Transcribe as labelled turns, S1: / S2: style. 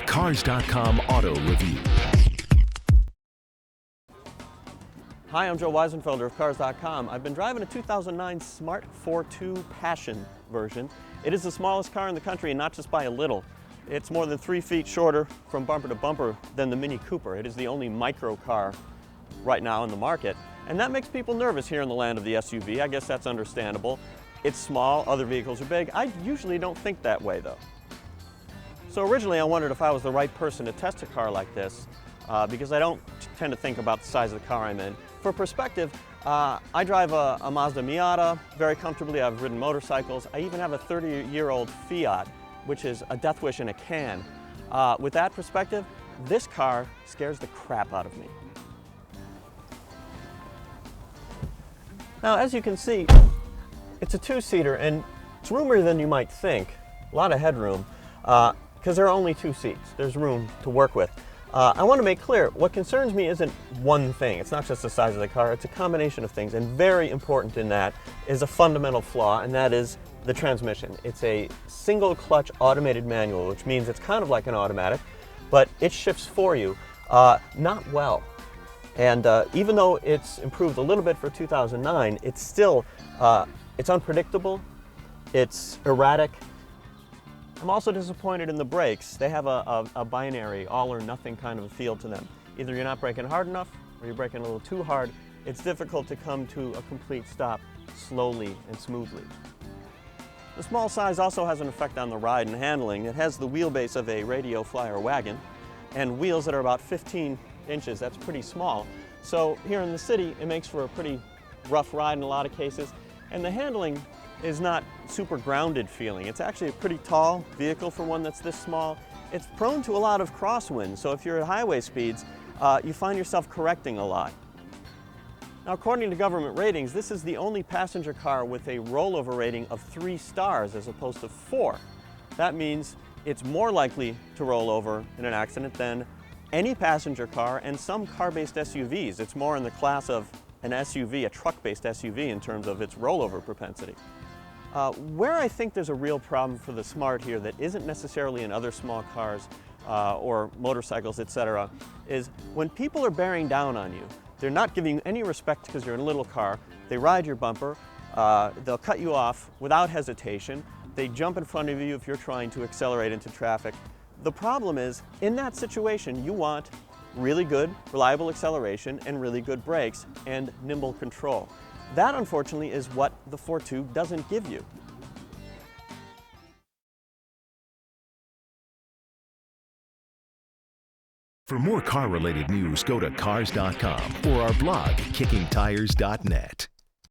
S1: Cars.com Auto Review.
S2: Hi, I'm Joe Wiesenfelder of Cars.com. I've been driving a 2009 Smart ForTwo Passion version. It is the smallest car in the country, and not just by a little. It's more than 3 feet shorter from bumper to bumper than the Mini Cooper. It is the only micro car right now in the market, and that makes people nervous here in the land of the SUV. I guess that's understandable. It's small, other vehicles are big. I usually don't think that way, though. So originally I wondered if I was the right person to test a car like this, because I don't tend to think about the size of the car I'm in. For perspective, I drive a Mazda Miata very comfortably. I've ridden motorcycles. I even have a 30-year-old Fiat, which is a death wish in a can. With that perspective, this car scares the crap out of me. Now, as you can see, it's a two-seater, and it's roomier than you might think. A lot of headroom, because there are only 2 seats. There's room to work with. I want to make clear, what concerns me isn't one thing. It's not just the size of the car, it's a combination of things, and very important in that is a fundamental flaw, and that is the transmission. It's a single clutch automated manual, which means it's kind of like an automatic, but it shifts for you, not well. And even though it's improved a little bit for 2009, it's still, it's unpredictable, it's erratic. I'm also disappointed in the brakes. They have a binary, all or nothing kind of a feel to them. Either you're not braking hard enough, or you're braking a little too hard. It's difficult to come to a complete stop slowly and smoothly. The small size also has an effect on the ride and handling. It has the wheelbase of a radio flyer wagon, and wheels that are about 15 inches. That's pretty small. So here in the city, it makes for a pretty rough ride in a lot of cases, and the handling is not super grounded feeling. It's actually a pretty tall vehicle for one that's this small. It's prone to a lot of crosswinds, so if you're at highway speeds, you find yourself correcting a lot. Now, according to government ratings, this is the only passenger car with a rollover rating of 3 stars as opposed to 4. That means it's more likely to roll over in an accident than any passenger car and some car-based SUVs. It's more in the class of an SUV, a truck-based SUV, in terms of its rollover propensity. Where I think there's a real problem for the Smart here that isn't necessarily in other small cars or motorcycles, etc., is when people are bearing down on you, they're not giving you any respect because you're in a little car. They ride your bumper, they'll cut you off without hesitation, they jump in front of you if you're trying to accelerate into traffic. The problem is, in that situation, you want really good, reliable acceleration and really good brakes and nimble control. That, unfortunately, is what the ForTwo doesn't give you.
S1: For more car-related news, go to Cars.com or our blog, KickingTires.net.